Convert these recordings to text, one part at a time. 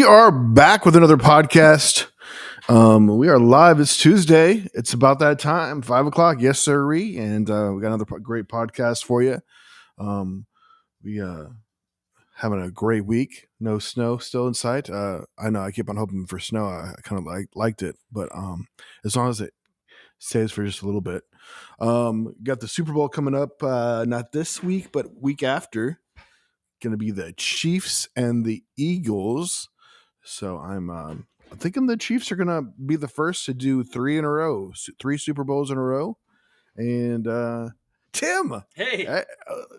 We are back with another podcast. We are live. It's Tuesday. It's about that time, 5:00. Yes, sirree. And we got another great podcast for you. We having a great week. No snow still in sight. I know I keep on hoping for snow. I kind of liked it, but as long as it stays for just a little bit. Got the Super Bowl coming up. Not this week, but week after. Going to be the Chiefs and the Eagles. So I'm thinking the Chiefs are going to be the first to do three Super Bowls in a row. And Tim, hey,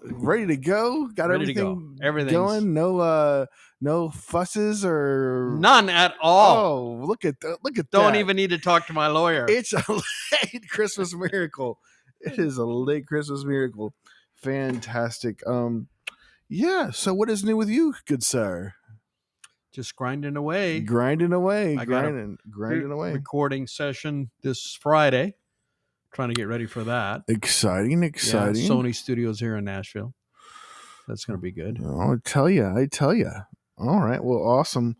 ready to go? Got ready everything to go. going? No fusses or None at all. Oh, look at that! Don't even need to talk to my lawyer. It's a late Christmas miracle. It is a late Christmas miracle. Fantastic. Yeah. So what is new with you, good sir? Just grinding away. Grinding away. Recording session this Friday. Trying to get ready for that. Exciting. Yeah, Sony Studios here in Nashville. That's going to be good. I tell you. All right. Well, awesome.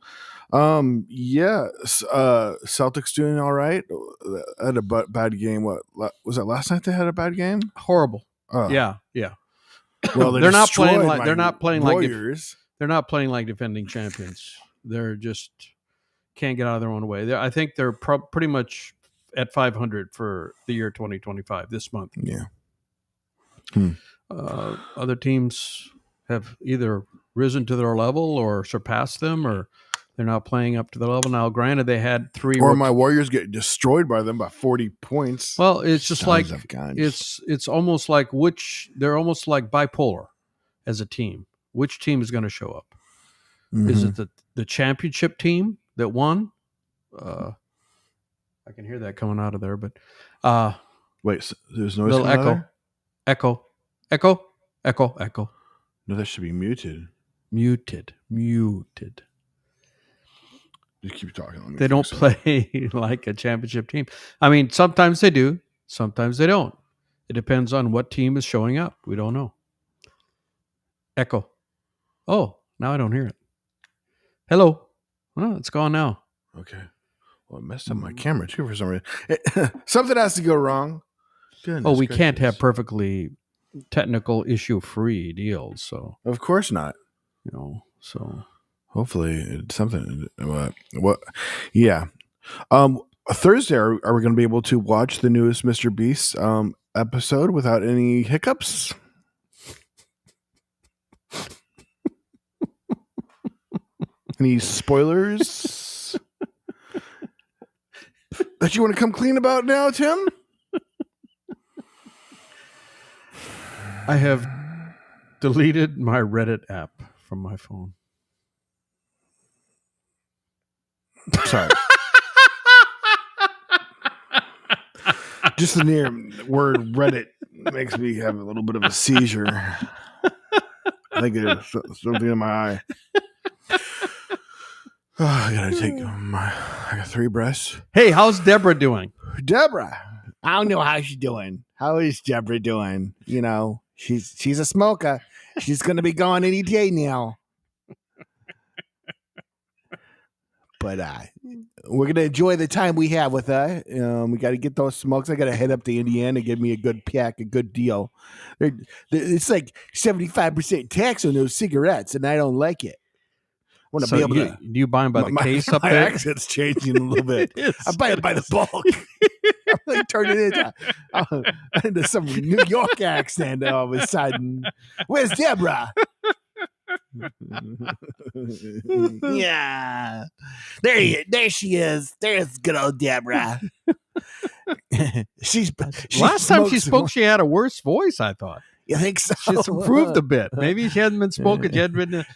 Celtics doing all right. Had a bad game. What was that last night? They had a bad game. Horrible. Oh. Yeah. Well, they're not playing like Warriors. They're not playing like defending champions. They're just can't get out of their own way. I think they're pretty much at 500 for the year 2025 this month. Yeah. Other teams have either risen to their level or surpassed them, or they're not playing up to the level. Now, granted, they had three. Or my Warriors get destroyed by them by 40 points. Well, it's just like it's almost like they're almost like bipolar as a team. Which team is going to show up? Mm-hmm. Is it the championship team that won? I can hear that coming out of there, but wait, so there's noise. Little echo. No, that should be muted. Muted. Just keep talking. They don't play like a championship team. I mean, sometimes they do, sometimes they don't. It depends on what team is showing up. We don't know. Echo. Oh, now I don't hear it. Hello. Oh, it's gone now. Okay. Well, it messed up my camera too for some reason. Something has to go wrong. Goodness we can't have perfectly technical issue-free deals. So of course not. So hopefully it's something. What? Yeah. Thursday, are we going to be able to watch the newest Mr. Beast episode without any hiccups? Any spoilers that you want to come clean about now, Tim? I have deleted my Reddit app from my phone. Sorry. Just the near word Reddit makes me have a little bit of a seizure. I think there's something in my eye. Oh, I got 3 breaths. Hey, how's Debra doing? Debra. I don't know how she's doing. How is Debra doing? She's a smoker. She's going to be gone any day now. But we're going to enjoy the time we have with her. We got to get those smokes. I got to head up to Indiana and get me a good pack, a good deal. It's like 75% tax on those cigarettes, and I don't like it. Want to be able to? Do you buy them by the case up there? My accent's changing a little bit. I buy it by the bulk. I'm like turning it into some New York accent all of a sudden. Where's Debra? Yeah, there she is. There's good old Debra. Last time she spoke, she had a worse voice, I thought. You think so? She's improved a bit. Maybe she hasn't been spoken.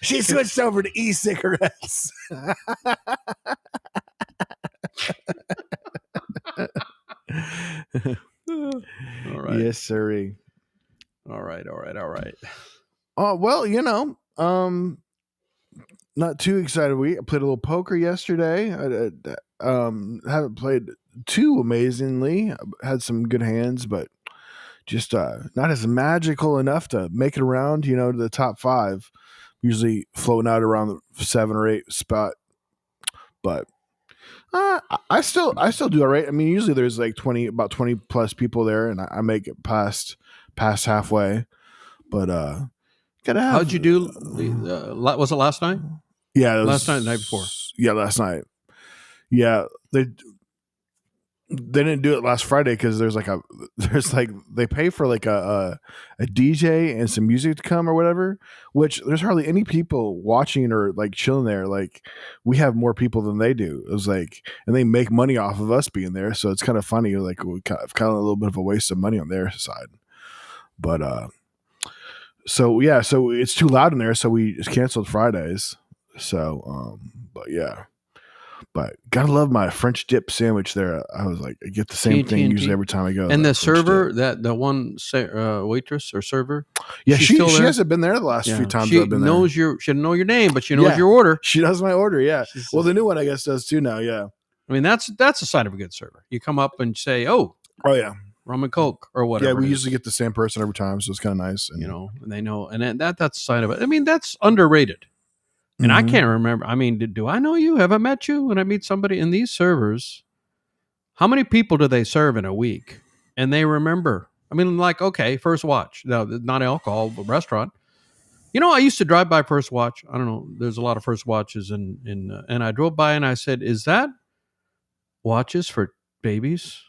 She switched over to e-cigarettes. All right. Yes, sirree. All right. Oh, well, not too excited. I played a little poker yesterday. I haven't played too amazingly. I had some good hands, but just not as magical enough to make it around, to the top 5. Usually floating out around the 7 or 8 spot But I still do all right. I mean, usually there's like about 20 plus people there, and I make it past halfway. But gotta have. How'd you do? Was it last night? Yeah, Last night, the night before. Yeah, last night. Yeah, they didn't do it last Friday because there's like they pay for like a DJ and some music to come or whatever. Which there's hardly any people watching or like chilling there. Like we have more people than they do. It was like, and they make money off of us being there, so it's kind of funny. Like we kind of a little bit of a waste of money on their side. But so yeah, so it's too loud in there, so we just canceled Fridays. So but yeah. But gotta love my French dip sandwich there. I was like, I get the same thing usually every time I go. And the server, the one waitress or server, yeah, she hasn't been there the last few times I've been there. She doesn't know your name, but she knows your order. She knows my order. Yeah. Well, the new one I guess does too now. Yeah. I mean, that's a sign of a good server. You come up and say, oh yeah, rum and Coke or whatever. Yeah, we usually get the same person every time, so it's kind of nice. And, and they know, and that's a sign of it. I mean, that's underrated. And I can't remember. I mean, do I know you? Have I met you? When I meet somebody in these servers, how many people do they serve in a week? And they remember. I mean, like, okay, First Watch. No, not alcohol, but restaurant. I used to drive by First Watch. I don't know. There's a lot of First Watches and I drove by and I said, is that watches for babies?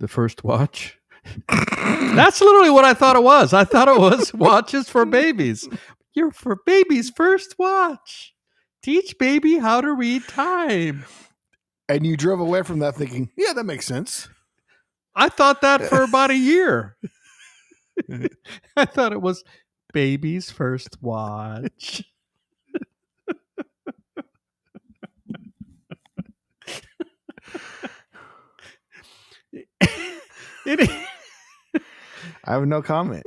The First Watch? That's literally what I thought it was. I thought it was watches for babies. You're for baby's first watch. Teach baby how to read time. And you drove away from that thinking, yeah, that makes sense. I thought that for about a year. I thought it was baby's first watch. I have no comment.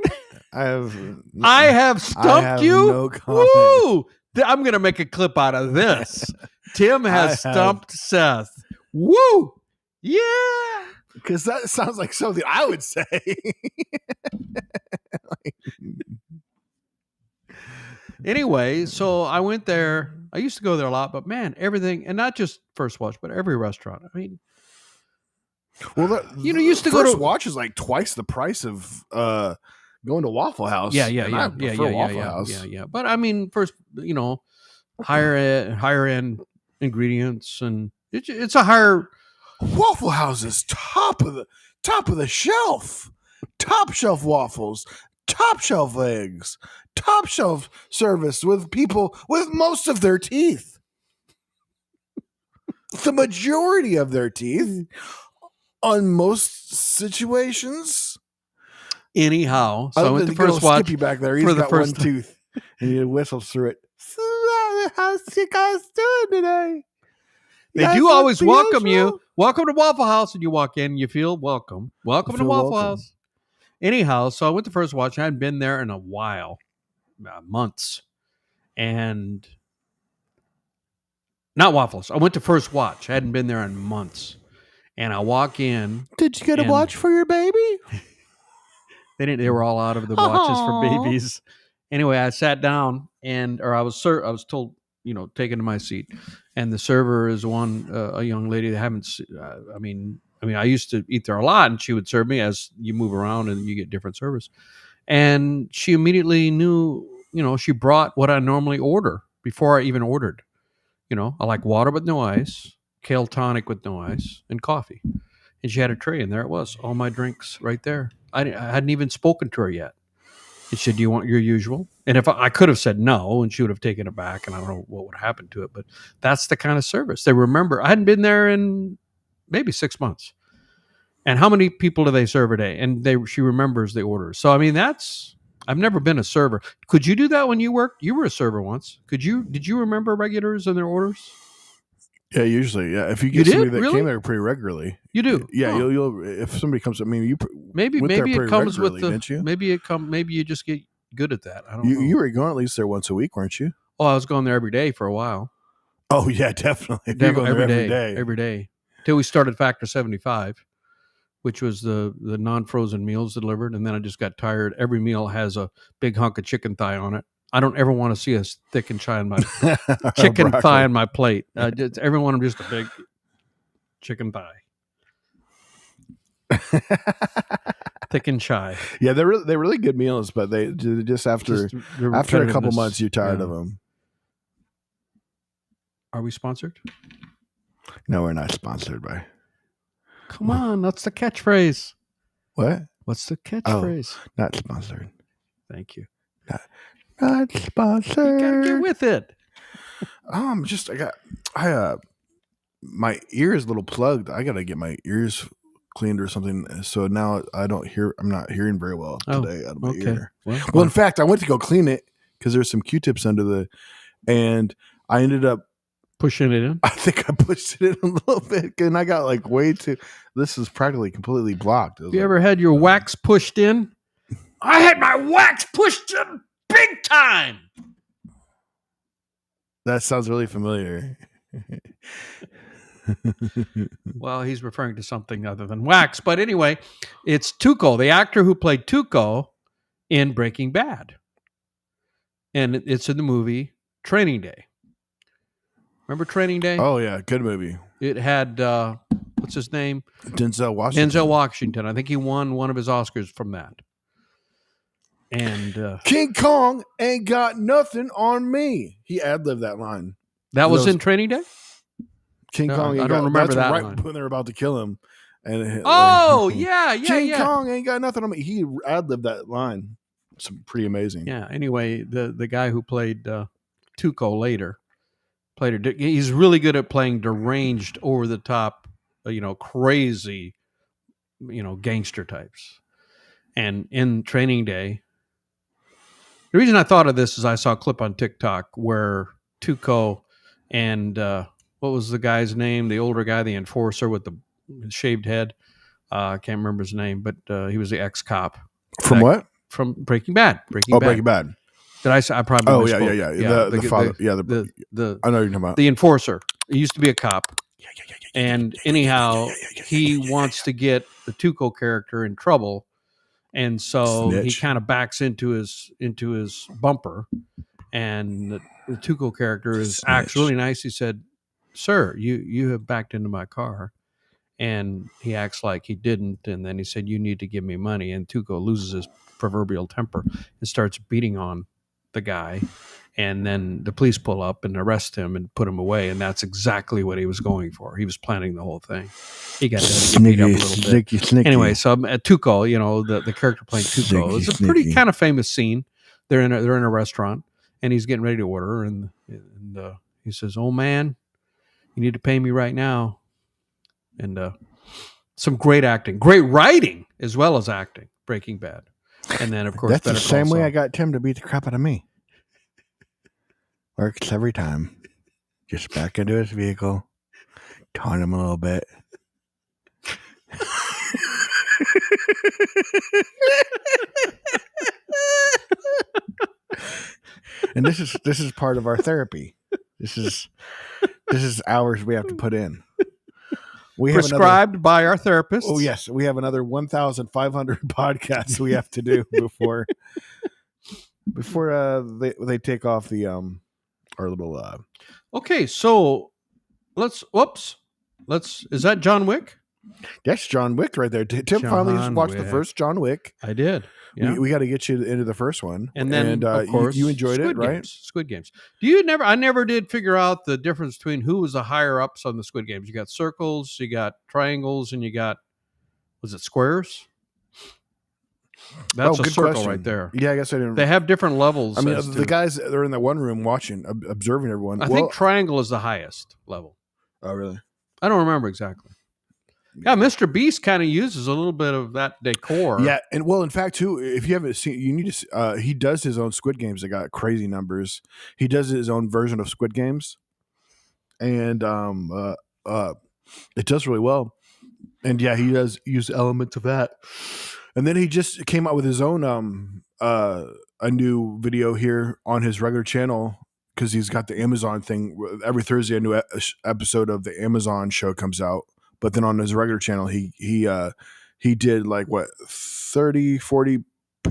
I have stumped you. No comment. Woo! I'm going to make a clip out of this. Tim has stumped Seth. Woo! Yeah. Because that sounds like something I would say. Anyway, so I went there. I used to go there a lot, but man, everything, and not just First Watch, but every restaurant. I mean, well, used to First go to Watch is like twice the price of going to Waffle House. Yeah. Waffle House. Yeah. But I mean, first, higher end ingredients, and it's a higher. Waffle House is top of the shelf. Top shelf waffles, top shelf eggs, top shelf service with people with most of their teeth. The majority of their teeth on most situations. Anyhow, so I went to First Watch. Skippy back there. He's got one tooth, and he whistles through it. So how's you guys doing today? They do always welcome you. Welcome to Waffle House, and you walk in, you feel welcome. Welcome to Waffle House. Anyhow, so I went to First Watch. I hadn't been there in a while, months, and not Waffle House. I went to First Watch. I hadn't been there in months, and I walk in. Did you get a watch for your baby? They didn't. They were all out of the watches for babies. Anyway, I sat down, or I was told, taken to my seat, and the server is a young lady that haven't. I mean, I used to eat there a lot, and she would serve me as you move around and you get different servers. And she immediately knew, she brought what I normally order before I even ordered. I like water with no ice, kale tonic with no ice, and coffee. And she had a tray, and there it was, all my drinks right there. I hadn't even spoken to her yet. And she said, do you want your usual? And if I could have said no, and she would have taken it back, and I don't know what would happen to it, but that's the kind of service. They remember. I hadn't been there in maybe 6 months. And how many people do they serve a day? And she remembers the orders. So, I mean, I've never been a server. Could you do that when you worked? You were a server once. Did you remember regulars and their orders? Yeah, usually. Yeah, if you get somebody that came there pretty regularly, you do. Yeah, you'll if somebody comes. I mean, you maybe it comes with the. Maybe you just get good at that. I don't know. You were going at least there once a week, weren't you? Oh, I was going there every day for a while. Oh yeah, definitely. You're going there every day till we started Factor 75, which was the non-frozen meals delivered, and then I just got tired. Every meal has a big hunk of chicken thigh on it. I don't ever want to see a thick and chai on my chicken thigh on my plate. Every one of them just a big chicken thigh. Thick and chai. Yeah, they're really good meals, but they just after a couple months, you're tired of them. Are we sponsored? No, we're not sponsored by. Come on, that's the catchphrase. What? What's the catchphrase? Oh, not sponsored. Thank you. Not sponsored. You gotta get with it. My ear is a little plugged. I gotta get my ears cleaned or something. So now I'm not hearing very well today out of my ear. Well, in fact, I went to go clean it because there's some Q-tips and I ended up pushing it in. I think I pushed it in a little bit, and I got like way too. This is practically completely blocked. Have you ever had your wax pushed in? I had my wax pushed in big time. That sounds really familiar. Well, he's referring to something other than wax. But anyway, it's Tuco, the actor who played Tuco in Breaking Bad. And it's in the movie Training Day. Remember Training Day? Oh, yeah. Good movie. It had, what's his name? Denzel Washington. Denzel Washington. I think he won one of his Oscars from that. And King Kong ain't got nothing on me. He ad-libbed that line. That was in Training Day? King Kong. I don't remember that right line. When they're about to kill him. And King Kong ain't got nothing on me. He ad-libbed that line. It's pretty amazing. Yeah. Anyway, the guy who played Tuco later he's really good at playing deranged, over the top, crazy, gangster types. And in Training Day, the reason I thought of this is I saw a clip on TikTok where Tuco and what was the guy's name? The older guy, the enforcer with the shaved head. I can't remember his name, but he was the ex-cop. From what? From Breaking Bad. Breaking Bad. Did I probably misspoke. Yeah. The father. I know what you're talking about. The enforcer. He used to be a cop. And anyhow, he wants to get the Tuco character in trouble. And so he kind of backs into his bumper. And the Tuco character acts really nice. He said, "Sir, you have backed into my car." And he acts like he didn't. And then he said, "You need to give me money." And Tuco loses his proverbial temper and starts beating on the guy. And then the police pull up and arrest him and put him away. And that's exactly what he was going for. He was planning the whole thing. He got to beat up a little bit. Sneaky. Anyway, so at Tuco, the character playing Tuco, it's a pretty kind of famous scene. They're in a restaurant and he's getting ready to order. And he says, "Oh man, you need to pay me right now." And some great acting, great writing, as well as acting. Breaking Bad. And then, of course, that's the same way I got Tim to beat the crap out of me. Works every time. Just back into his vehicle, taunt him a little bit. And this is part of our therapy. This is hours we have to put in. We prescribed by our therapist. Oh yes, we have another 1,500 podcasts we have to do before they take off the our little. Okay, so let's. Is that John Wick? That's John Wick right there. Tim finally just watched the first John Wick. I did. Yeah. We got to get you into the first one, and then of course you enjoyed it, right? Squid Games. I never did figure out the difference between who was the higher ups on the Squid Games. You got circles, you got triangles, and you got, was it squares? That's a circle question. Right there. Yeah, I guess I didn't. They have different levels. I mean, the guys that are in that one room watching, observing everyone. I think triangle is the highest level. Oh, really? I don't remember exactly. Yeah, Mr. Beast kind of uses a little bit of that decor. Yeah, and well, in fact, too, if you haven't seen, you need to. He does his own Squid Games that got crazy numbers. He does his own version of Squid Games, and it does really well. And yeah, he does use elements of that. And then he just came out with his own a new video here on his regular channel because he's got the Amazon thing. Every Thursday, a new episode of the Amazon show comes out. But then on his regular channel, he did like 30, 40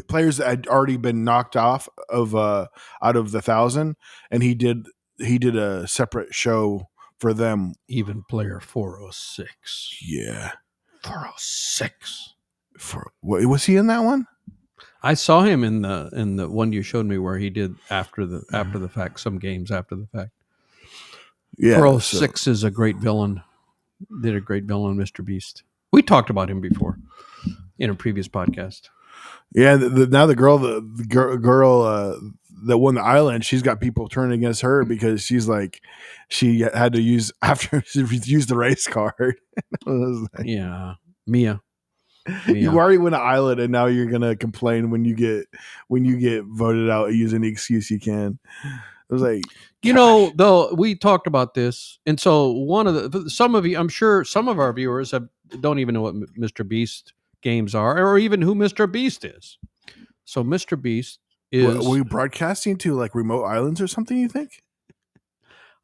players that had already been knocked off of out of the 1,000, and he did a separate show for them. Even player 406. Yeah, 406. for what was he in that one? I saw him in the one you showed me where he did after the fact, some games after the fact. Yeah, 406 is a great villain. Did a great villain, Mr. Beast. We talked about him before in a previous podcast. Yeah, now the girl that won the island, she's got people turning against her because she's like, she had to use after she used the race card. Like, yeah, Mia. You already win an island, and now you're gonna complain when you get voted out. Use any excuse you can. It was like, though we talked about this, and so one of some of you, I'm sure some of our viewers don't even know what Mr. Beast games are, or even who Mr. Beast is. So Mr. Beast is. Were you broadcasting to like remote islands or something? You think?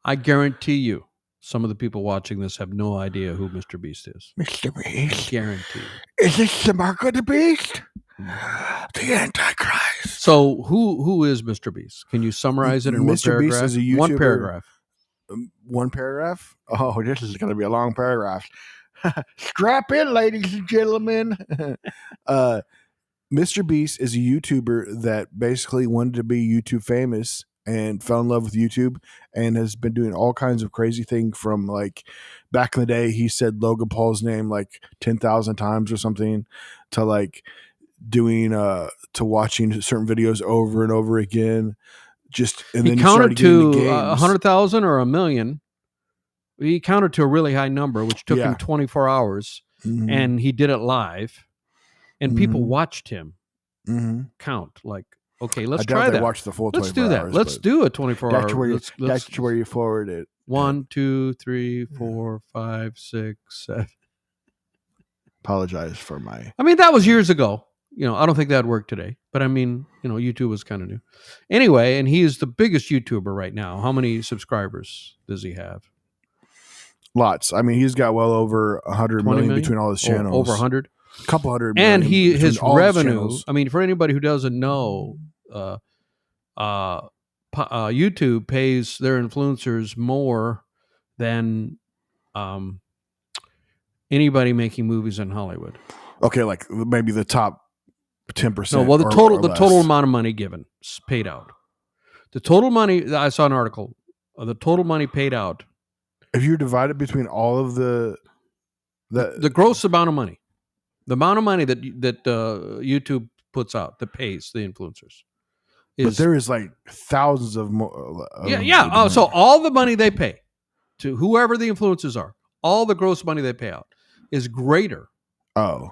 I guarantee you, some of the people watching this have no idea who Mr. Beast is. Mr. Beast, Guarantee. Is this the mark of the beast? The Antichrist. So who is Mr. Beast? Can you summarize it in one paragraph? Beast is a YouTuber. One paragraph. One paragraph? Oh, this is going to be a long paragraph. Strap in, ladies and gentlemen. Mr. Beast is a YouTuber that basically wanted to be YouTube famous and fell in love with YouTube and has been doing all kinds of crazy things from like back in the day. He said Logan Paul's name like 10,000 times or something to like doing to watching certain videos over and over again. And then he counted to 100,000 or 1,000,000. He counted to a really high number, which took him 24 hours, and he did it live, and people watched him count. Like, okay, let's try that. Watch the full. Let's do that. Hours, let's do a 24-hour. That's where you forward it. 1, 2, 3, 4, 5, 6, 7. Apologize for my. I mean, that was years ago. I don't think that'd work today. But I mean, YouTube was kind of new. Anyway, and he is the biggest YouTuber right now. How many subscribers does he have? Lots. I mean, he's got well over 100 million between all his channels. Over 100? A couple hundred million. And his revenue, his I mean, for anybody who doesn't know, YouTube pays their influencers more than anybody making movies in Hollywood. Okay, like maybe the top 10%. No, well, the total amount of money given, paid out. The total money, I saw an article, the total money paid out. If you divide it between all of the gross amount of money, the amount of money that YouTube puts out, that pays the influencers. But there is like thousands of more. Yeah. So all the money they pay to whoever the influencers are, all the gross money they pay out is greater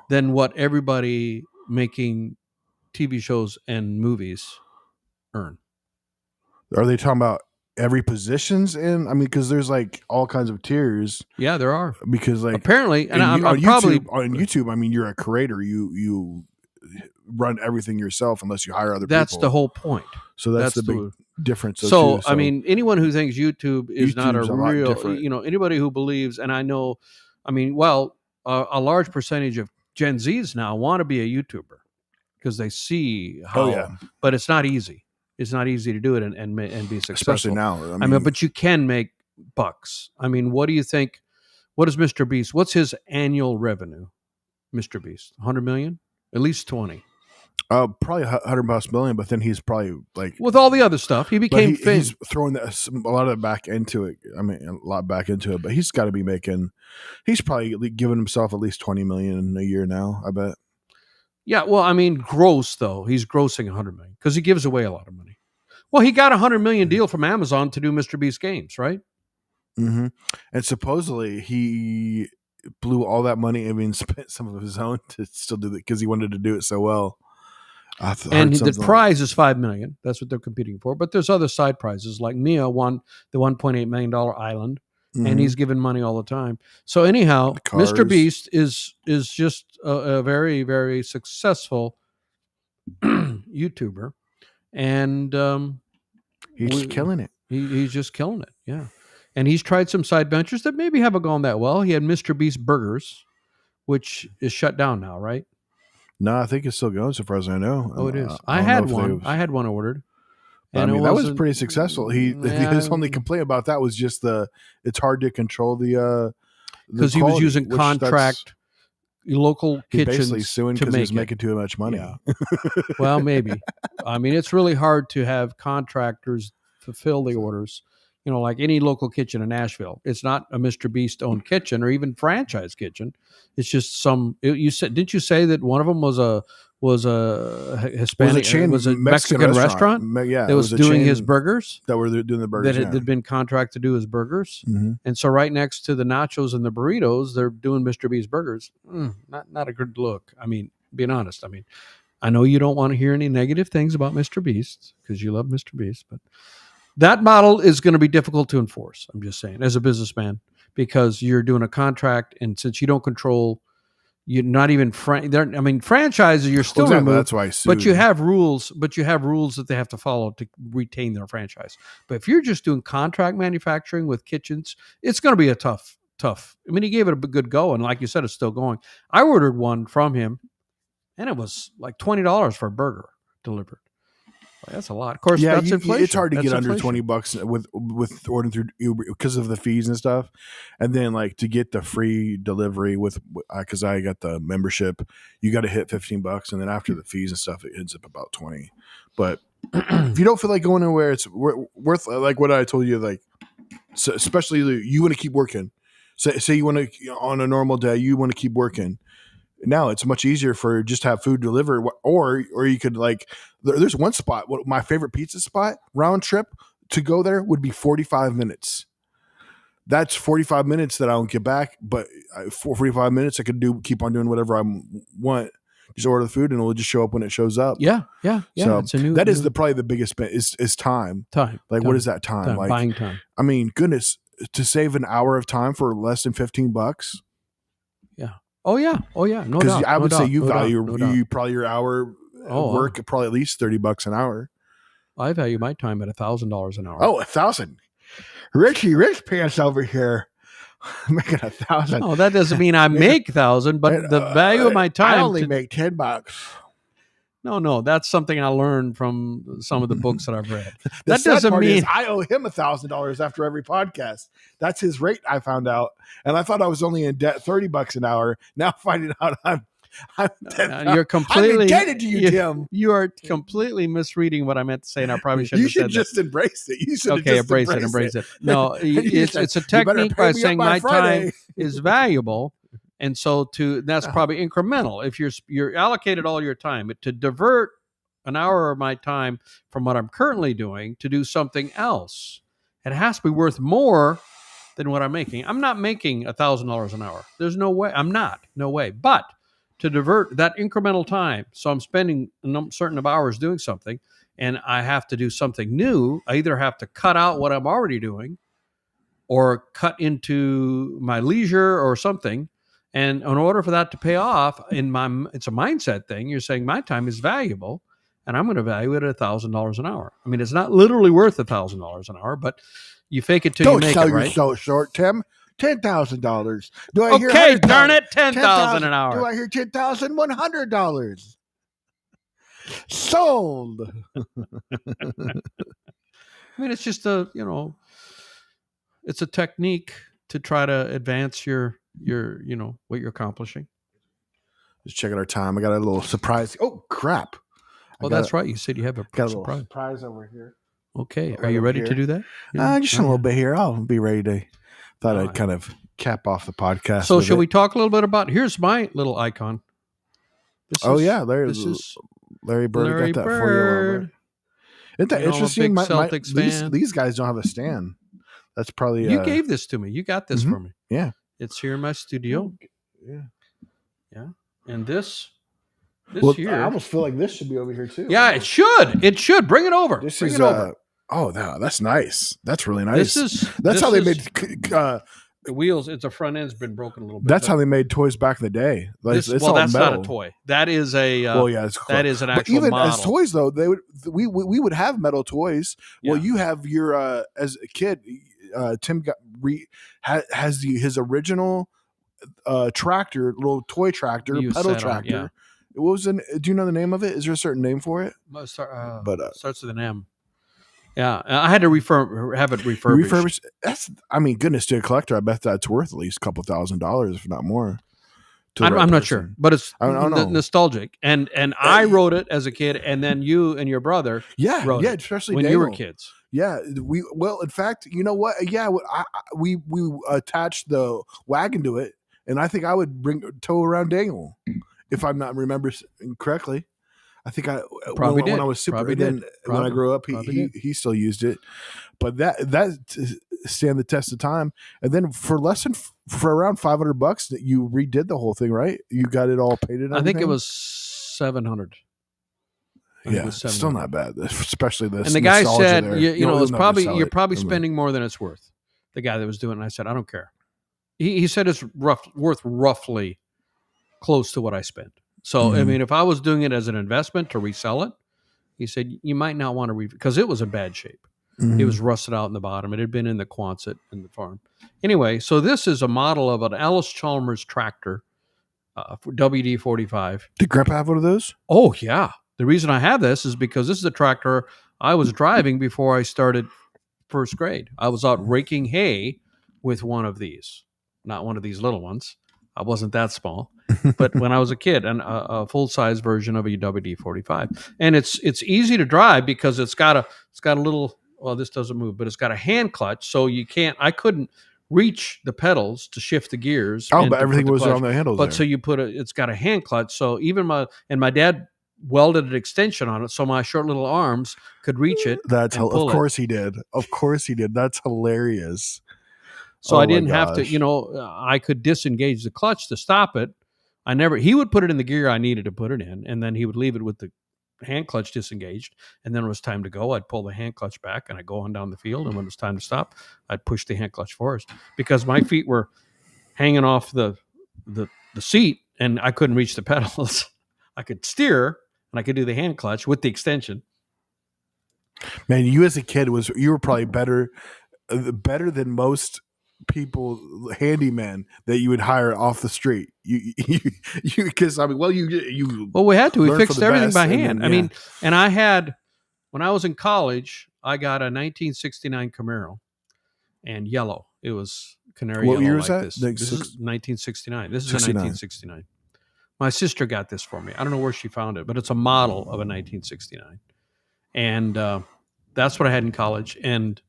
than what everybody making TV shows and movies earn. Are they talking about every positions in? I mean, because there's like all kinds of tiers. Yeah, there are. Because like apparently, and on YouTube, I mean, you're a creator. You run everything yourself unless you hire other people. That's the whole point. So that's the big difference. So I mean, anyone who thinks YouTube is not a real, anybody who believes, and I know, I mean, a large percentage of Gen Zs now want to be a YouTuber because they see how, but it's not easy. It's not easy to do it and be successful. Especially now. I mean, but you can make bucks. I mean, what do you think? What is Mr. Beast? What's his annual revenue? Mr. Beast, 100 million? At least 20. Probably 100+ million, but then he's probably like with all the other stuff, he became famous. He's throwing a lot of it back into it. I mean, a lot back into it, but he's got to be making. He's probably giving himself at least 20 million a year now. I bet. Yeah, well, I mean, gross though. He's grossing 100 million because he gives away a lot of money. Well, he got a $100 million deal from Amazon to do Mr. Beast games, right? Mm-hmm. And supposedly he blew all that money. I mean, spent some of his own to still do it because he wanted to do it so well. And the prize is $5 million. That's what they're competing for. But there's other side prizes. Like Mia won the $1.8 million island, and he's given money all the time. So anyhow, Mr. Beast is just a very, very successful YouTuber, and he's killing it. He's just killing it. Yeah, and he's tried some side ventures that maybe haven't gone that well. He had Mr. Beast Burgers, which is shut down now, right? No, I think it's still going so far as I know. Oh, it is. I I don't know had if one. I had one ordered. I And mean, it that was wasn't- pretty successful. His only complaint about that was just it's hard to control the because he was quality, using which contract local he basically kitchens suing to because he was make it. making too much money. Yeah. Well, maybe. I mean, it's really hard to have contractors fulfill the orders. You know, like any local kitchen in Nashville, it's not a Mr. Beast owned kitchen or even franchise kitchen. It's just you said, didn't you say that one of them was a Hispanic, was a Mexican restaurant Yeah, that it was a doing chain his burgers, that were doing the burgers. that had been contracted to do his burgers. Mm-hmm. And so right next to the nachos and the burritos, they're doing Mr. Beast burgers. Not a good look. I mean, being honest, I mean, I know you don't want to hear any negative things about Mr. Beast because you love Mr. Beast, but that model is going to be difficult to enforce. I'm just saying, as a businessman, because you're doing a contract, and since you don't control, you're not even franchises. You're still Exactly. removed, That's why I sued. but you have rules. But you have rules that they have to follow to retain their franchise. But if you're just doing contract manufacturing with kitchens, it's going to be a tough. I mean, he gave it a good go, and like you said, it's still going. I ordered one from him, and it was like $20 for a burger delivered. Like, that's a lot. Of course, that's inflation. It's hard to get under inflation. $20 with ordering through Uber because of the fees and stuff, and then like to get the free delivery because I got the membership, you got to hit $15, and then after the fees and stuff, it ends up about 20. But if you don't feel like going anywhere, it's worth like what I told you. Like, so especially you want to keep working. Say you want to on a normal day, you want to keep working. Now it's much easier for just to have food delivered, or you could like there's one spot, my favorite pizza spot, round trip to go there would be 45 minutes. That's 45 minutes that I don't get back, but for 45 minutes I could keep on doing whatever I want. Just order the food and it'll just show up when it shows up. Yeah. So it's probably the biggest is time. Like, what is that time? Like buying time. I mean, goodness, to save an hour of time for less than $15. Yeah. Oh yeah. No doubt. Because I would say you value you probably your hour work probably at least $30 an hour. I value my time at $1,000 an hour. Oh, 1,000. Rich pants over here making 1,000. No, that doesn't mean I make 1,000, but the value of my time. I only make $10. No, that's something I learned from some of the books that I've read. That doesn't mean I owe him $1,000 after every podcast. That's his rate, I found out, and I thought I was only in debt $30 an hour. Now finding out I'm you're completely I'm indebted to you, Tim. You are completely misreading what I meant to say, and I probably shouldn't. You should just embrace it. You should embrace it. No, it's a technique by saying my time is valuable. And so that's probably incremental. If you're allocated all your time to divert an hour of my time from what I'm currently doing to do something else, it has to be worth more than what I'm making. I'm not making $1,000 an hour. There's no way. I'm not. No way. But to divert that incremental time, so I'm spending a certain of hours doing something, and I have to do something new. I either have to cut out what I'm already doing, or cut into my leisure or something. And in order for that to pay off, it's a mindset thing. You're saying my time is valuable, and I'm going to value it at $1,000 an hour. I mean, it's not literally worth $1,000 an hour, but you fake it till you make it, right? Don't sell yourself short, Tim. $10,000. Do I hear? Okay, darn it, $10,000 an hour. Do I hear $10,100? Sold. I mean, it's just it's a technique to try to advance your what you're accomplishing. Just checking our time. I got a little surprise. Oh crap! That's right. You said you have a surprise over here. Okay, are you ready to do that? Just a little bit here. I'll be ready to. Thought I'd kind of cap off the podcast. So, shall we talk a little bit about? Here's my little icon. Larry Bird got that for you a little bit. Isn't that interesting? Celtics fan. These guys don't have a stand. That's probably you gave this to me. You got this for me. Yeah. It's here in my studio. Yeah. And this here. I almost feel like this should be over here too. Yeah, it should. It should. Bring it over. Bring it over. Oh, that's nice. That's really nice. That's how they made the wheels. It's a front end's been broken a little bit. That's how they made toys back in the day. Like, that's not a toy. That is a. that is an actual even model. As toys though, we would have metal toys. Yeah. Well, you have your as a kid. Tim has his original tractor, little toy tractor, pedal tractor What was do you know the name of it? Is there a certain name for it? Starts with an M. Yeah, I had to have it refurbished. Goodness, to a collector, I bet that's worth at least a couple $1,000s, if not more. I'm not sure, but it's I don't know. nostalgic. And I wrote it as a kid, and then you and your brother wrote it especially when Daniel. you were kids. Yeah, in fact, you know what? Yeah, we attached the wagon to it, and I think I would tow around Daniel, if I'm not remember correctly. I think when I was super. When I grew up, he still used it, but that stand the test of time. And then for around $500, that you redid the whole thing, right? You got it all painted. I think it was $700. Yeah, still not bad, especially this. And the guy said, you're probably spending more than it's worth. The guy that was doing it, and I said, I don't care. He said it's worth roughly close to what I spent. So, I mean, if I was doing it as an investment to resell it, he said, you might not want to because it was in bad shape. It was rusted out in the bottom. It had been in the Quonset in the farm. Anyway, so this is a model of an Alice Chalmers tractor, WD-45. Did Grandpa have one of those? Oh, yeah. The reason I have this is because this is a tractor I was driving before I started first grade. I was out raking hay with one of these, not one of these little ones. I wasn't that small, but when I was a kid, and a full size version of a WD-45, and it's easy to drive because it's got a little. Well, this doesn't move, but it's got a hand clutch, so I couldn't reach the pedals to shift the gears. Oh, but everything was on the handles. But so it's got a hand clutch, so even my dad welded an extension on it, so my short little arms could reach it. Of course he did. That's hilarious. So I didn't have to, I could disengage the clutch to stop it. He would put it in the gear I needed to put it in, and then he would leave it with the hand clutch disengaged. And then when it was time to go, I'd pull the hand clutch back and I'd go on down the field. And when it was time to stop, I'd push the hand clutch forward because my feet were hanging off the seat and I couldn't reach the pedals. I could steer and I could do the hand clutch with the extension. Man, you as a kid you were probably better than most people, handyman that you would hire off the street. We had to. We fixed everything by hand. And I had, when I was in college, I got a 1969 Camaro and yellow. It was canary yellow. What year was that? This is 1969. This is a 1969. My sister got this for me. I don't know where she found it, but it's a model of a 1969. And that's what I had in college. And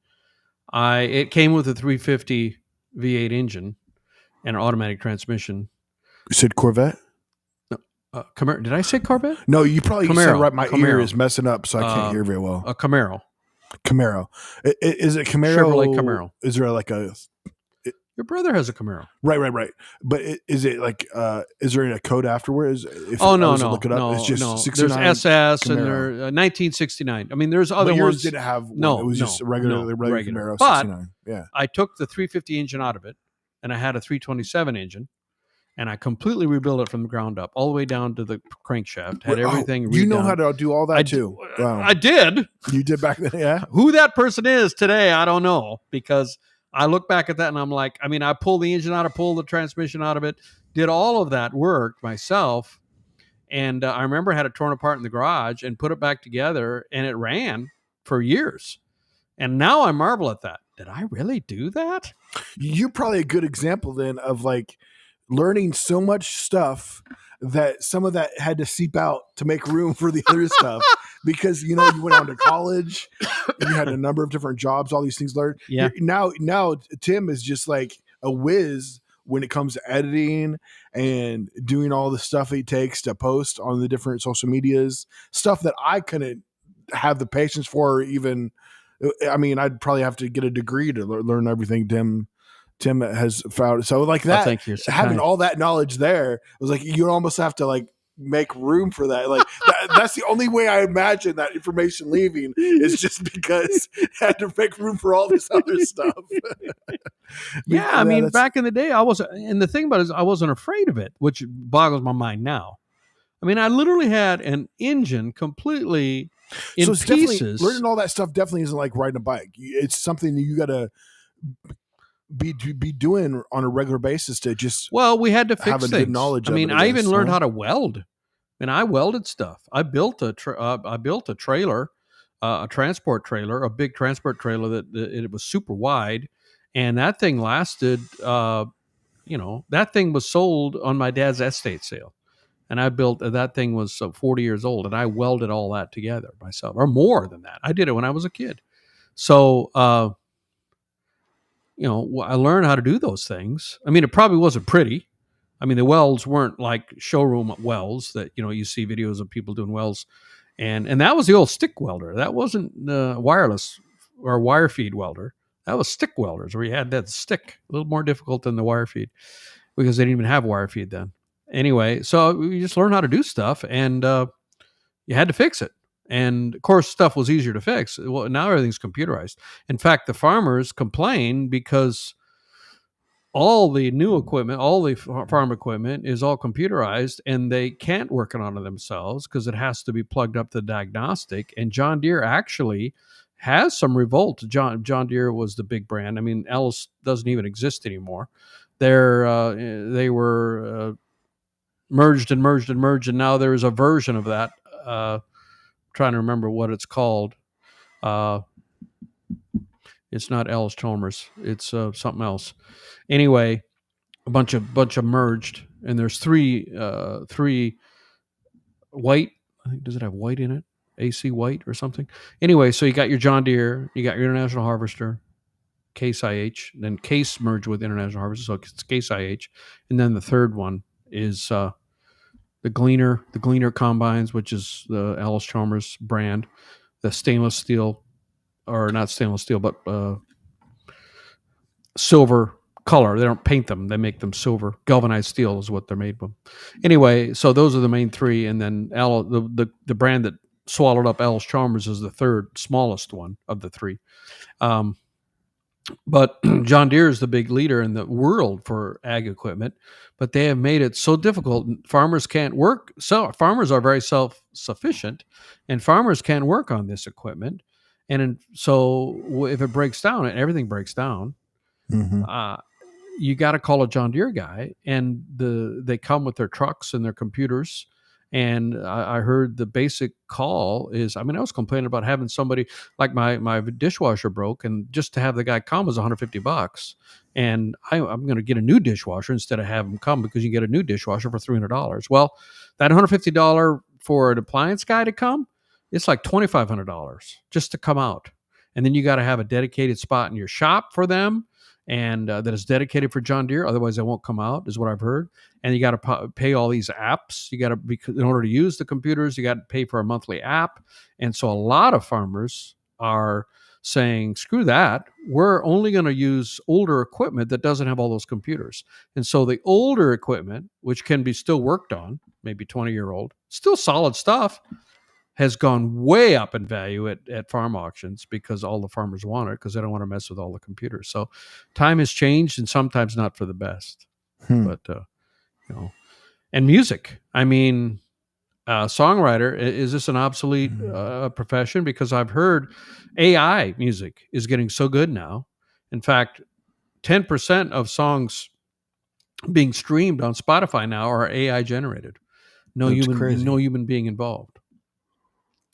it came with a 350 V8 engine and an automatic transmission. You said Corvette? No, Camaro. Did I say Corvette? No, you probably said right. My ear is messing up, so I can't hear very well. A Camaro. Is it Camaro? Chevrolet Camaro. Is there like a? Your brother has a Camaro. Right. But is it like? Is there a code afterwards? No. Look it up. No, it's just no. 69 There's SS Camaro. And there 1969. I mean, there's other yours ones. Didn't have. No, it was just a regular Camaro. But 69. Yeah. I took the 350 engine out of it, and I had a 327 engine, and I completely rebuilt it from the ground up, all the way down to the crankshaft. Had everything. You know how to do all that too. Wow. I did. You did back then, yeah. Who that person is today, I don't know, because I look back at that and I'm like, I pulled the engine out, I pulled the transmission out of it, did all of that work myself. And I remember I had it torn apart in the garage and put it back together, and it ran for years. And now I marvel at that. Did I really do that? You're probably a good example then of like learning so much stuff that some of that had to seep out to make room for the other stuff. Because, you went on to college, you had a number of different jobs, all these things learned. Yeah. Now Tim is just like a whiz when it comes to editing and doing all the stuff it takes to post on the different social medias, stuff that I couldn't have the patience for, or even, I'd probably have to get a degree to learn everything Tim has found. So like that, thank you. So having all that knowledge there, it was like, you almost have to like make room for that. Like that's the only way I imagine that information leaving is just because I had to make room for all this other stuff. Back in the day and the thing about it is I wasn't afraid of it, which boggles my mind now. I literally had an engine completely in pieces. Learning all that stuff definitely isn't like riding a bike. It's something that you got to be doing on a regular basis to just we had to fix have a things. good knowledge. I even learned how to weld And I welded stuff. I built a trailer, a transport trailer, a big transport trailer that it was super wide, and that thing lasted. That thing was sold on my dad's estate sale, and I built that thing was 40 years old, and I welded all that together myself, or more than that. I did it when I was a kid. So I learned how to do those things. I mean, it probably wasn't pretty. I mean, the welds weren't like showroom welds that you see videos of people doing welds, and that was the old stick welder. That wasn't the wireless or wire feed welder. That was stick welders where you had that stick, a little more difficult than the wire feed because they didn't even have wire feed then. Anyway, so we just learned how to do stuff, and you had to fix it. And of course, stuff was easier to fix. Well, now everything's computerized. In fact, the farmers complain because all the new equipment, all the farm equipment is all computerized, and they can't work it on it themselves because it has to be plugged up to the diagnostic. And John Deere actually has some revolt. John Deere was the big brand. I mean, Ellis doesn't even exist anymore. They were merged, and now there is a version of that. Trying to remember what it's called. It's not Ellis Chalmers. It's something else. Anyway, a bunch of merged, and there's three white. I think, does it have white in it? AC White or something. Anyway, so you got your John Deere, you got your International Harvester, Case IH, then Case merged with International Harvester, so it's Case IH, and then the third one is the Gleaner combines, which is the Ellis Chalmers brand, the stainless steel, or not stainless steel, but silver color. They don't paint them; they make them silver. Galvanized steel is what they're made from. Anyway, so those are the main three, and then the brand that swallowed up Ellis Chalmers is the third smallest one of the three. But John Deere is the big leader in the world for ag equipment, but they have made it so difficult. Farmers can't work. So farmers are very self-sufficient, and farmers can't work on this equipment. And so if it breaks down, and everything breaks down, you got to call a John Deere guy, and they come with their trucks and their computers. And I heard the basic call is, I was complaining about having somebody, like my dishwasher broke, and just to have the guy come was $150. And I'm going to get a new dishwasher instead of have him come, because you get a new dishwasher for $300. Well, that $150 for an appliance guy to come, it's like $2,500 just to come out. And then you got to have a dedicated spot in your shop for them, and that is dedicated for John Deere. Otherwise, they won't come out, is what I've heard. And you got to pay all these apps. You got to, in order to use the computers, you got to pay for a monthly app. And so a lot of farmers are saying, screw that. We're only going to use older equipment that doesn't have all those computers. And so the older equipment, which can be still worked on, maybe 20-year-old, still solid stuff, has gone way up in value at farm auctions, because all the farmers want it, because they don't want to mess with all the computers. So time has changed, and sometimes not for the best. But and music. Songwriter, is this an obsolete profession? Because I've heard AI music is getting so good now. In fact, 10% of songs being streamed on Spotify now are AI generated. No human being involved.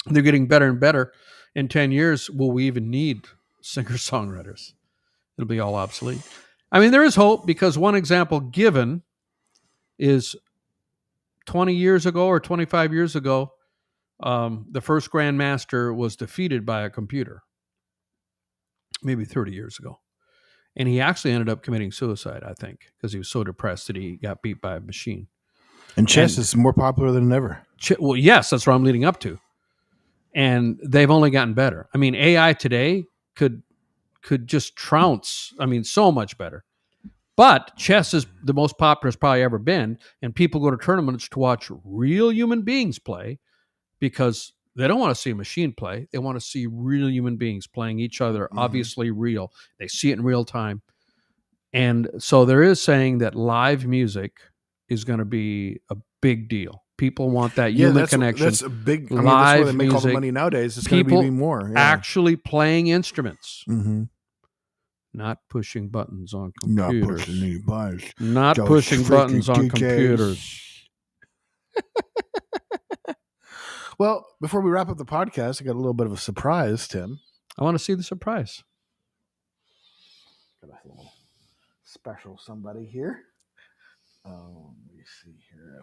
They're getting better and better. In 10 years, will we even need singer-songwriters? It'll be all obsolete. There is hope, because one example given is 20 years ago or 25 years ago, the first grandmaster was defeated by a computer, maybe 30 years ago. And he actually ended up committing suicide, I think, because he was so depressed that he got beat by a machine. And chess is more popular than ever. Well, yes, that's what I'm leading up to. And they've only gotten better. AI today could just trounce, so much better. But chess is the most popular it's probably ever been, and people go to tournaments to watch real human beings play, because they don't want to see a machine play. They want to see real human beings playing each other, obviously real. They see it in real time. And so there is saying that live music is going to be a big deal. People want that human connection. That's a big. Live that's where they make music, all the money nowadays. It's going to be even more. Yeah. Actually playing instruments, not pushing buttons on computers. Not pushing any buttons. Not pushing buttons on computers. Well, before we wrap up the podcast, I got a little bit of a surprise, Tim. I want to see the surprise. Got a little special somebody here. Let me see here.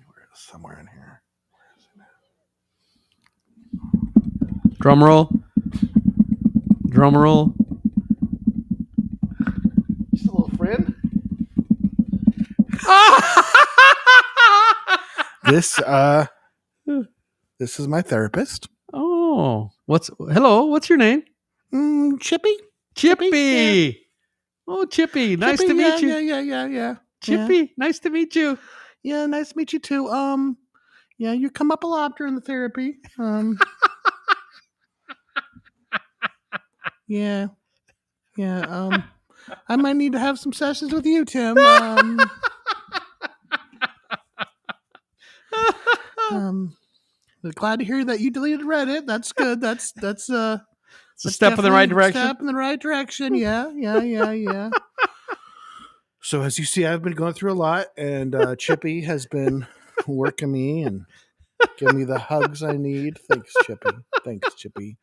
Where is somewhere in here? Drum roll. Drum roll. Just a little friend. This is my therapist. Oh, hello? What's your name? Chippy. Chippy. Oh, Chippy. Nice to meet you. Yeah. Chippy, nice to meet you. Yeah, nice to meet you too. Yeah, you come up a lot during the therapy. Yeah. I might need to have some sessions with you, Tim. Glad to hear that you deleted Reddit. That's good. That's It's a step in the right direction. Step in the right direction. Yeah. So as you see, I've been going through a lot, and Chippy has been working me and giving me the hugs I need. Thanks, Chippy.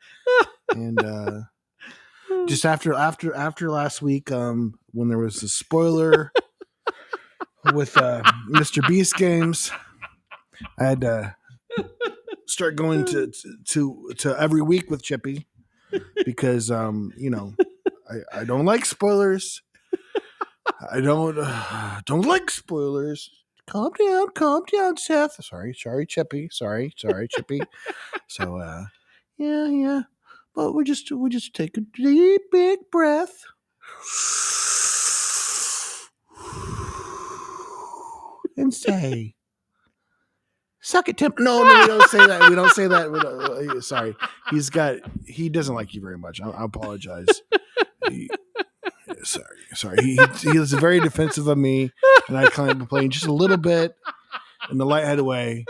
And just after last week, when there was a spoiler with Mr. Beast games, I had to start going to every week with Chippy because I don't like spoilers. I don't like spoilers. Calm down, Seth. Sorry, Chippy. Sorry, Chippy. So, yeah. But we just take a deep, big breath. And say, suck it, Tim. No, we don't say that. We don't say that. Sorry. He doesn't like you very much. I apologize. Sorry. He was very defensive of me, and I kind of complained just a little bit, and the light had away.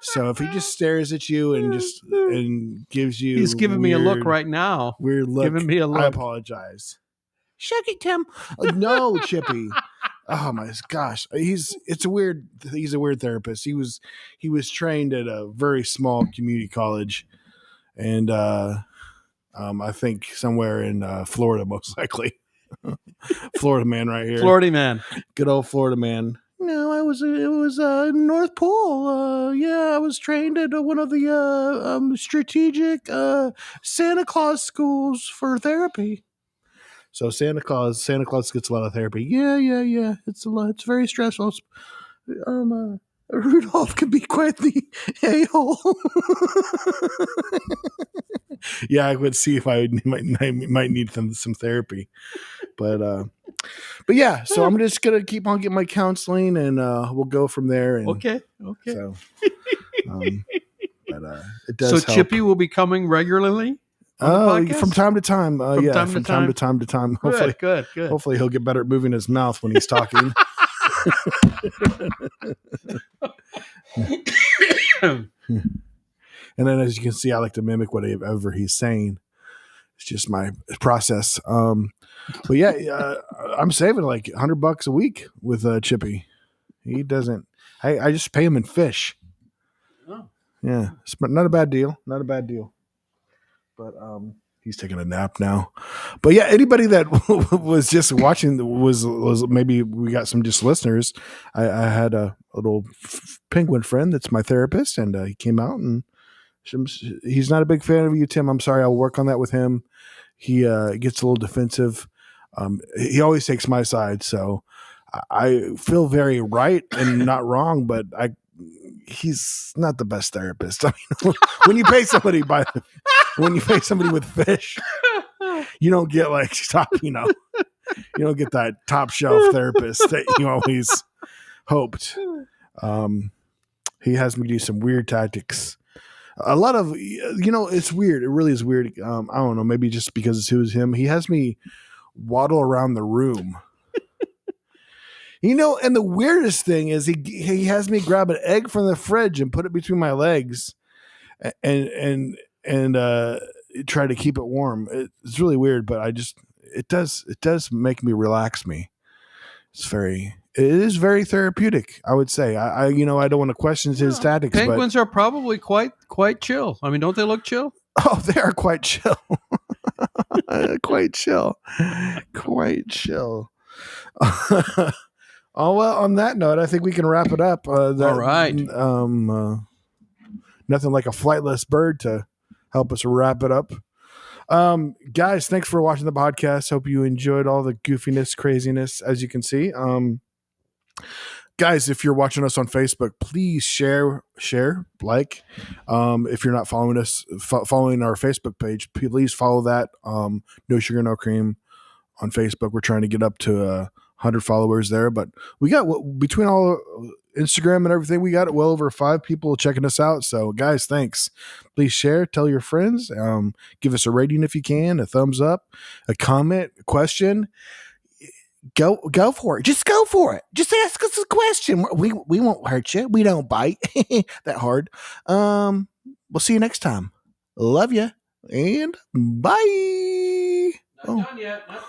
So if he just stares at you and gives you, he's giving me a look right now. Weird look. Giving me a look. I apologize. Shuck it, Tim. No, Chippy. Oh my gosh, he's a weird therapist. He was trained at a very small community college, and I think somewhere in Florida, most likely. Florida man right here. Florida man. Good old Florida man. No, it was North Pole. Yeah, I was trained at one of the strategic Santa Claus schools for therapy. So Santa Claus gets a lot of therapy. Yeah. It's a lot. It's very stressful. Rudolph can be quite the a-hole. Yeah, I would see if I might need some therapy, but yeah. So I'm just gonna keep on getting my counseling, and we'll go from there. And, okay. So, but it does. So Chippy will be coming regularly. From time to time. From time to time. Hopefully, good. Hopefully, he'll get better at moving his mouth when he's talking. And then, as you can see, I like to mimic whatever he's saying. It's just my process. But yeah, I'm saving like $100 a week with Chippy. He doesn't. I just pay him in fish. Oh. Yeah, it's not a bad deal. But he's taking a nap now. But yeah, anybody that was just watching was maybe we got some just listeners. I had a little penguin friend that's my therapist, and he came out, and he's not a big fan of you, Tim. I'm sorry. I'll work on that with him. He gets a little defensive. He always takes my side, so I feel very right and not wrong, but he's not the best therapist. I mean, when you pay somebody with fish, you don't get like you don't get that top shelf therapist that you always hoped. He has me do some weird tactics. A lot of, it's weird. It really is weird. I don't know, maybe just because it's who's him. He has me waddle around the room. And the weirdest thing is he has me grab an egg from the fridge and put it between my legs and try to keep it warm. It's really weird, but it does make me relax me. It is very therapeutic, I would say. I don't want to question his tactics, Penguins are probably quite chill. I mean, don't they look chill? Oh, they are quite chill. Quite chill. Quite chill. Oh, well, on that note, I think we can wrap it up. All right. Nothing like a flightless bird to help us wrap it up. Guys, thanks for watching the podcast. Hope you enjoyed all the goofiness, craziness, as you can see. Guys, if you're watching us on Facebook, please share, like. If you're not following us, following our Facebook page, please follow that. No Sugar, No Cream on Facebook. We're trying to get up to 100 followers there, but we got, between all Instagram and everything, we got well over 5 people checking us out. So guys, thanks. Please share, tell your friends, give us a rating if you can, a thumbs up, a comment, a question. Go for it. Just go for it. Just ask us a question. We won't hurt you. We don't bite that hard. We'll see you next time. Love you and bye. Not done yet. Not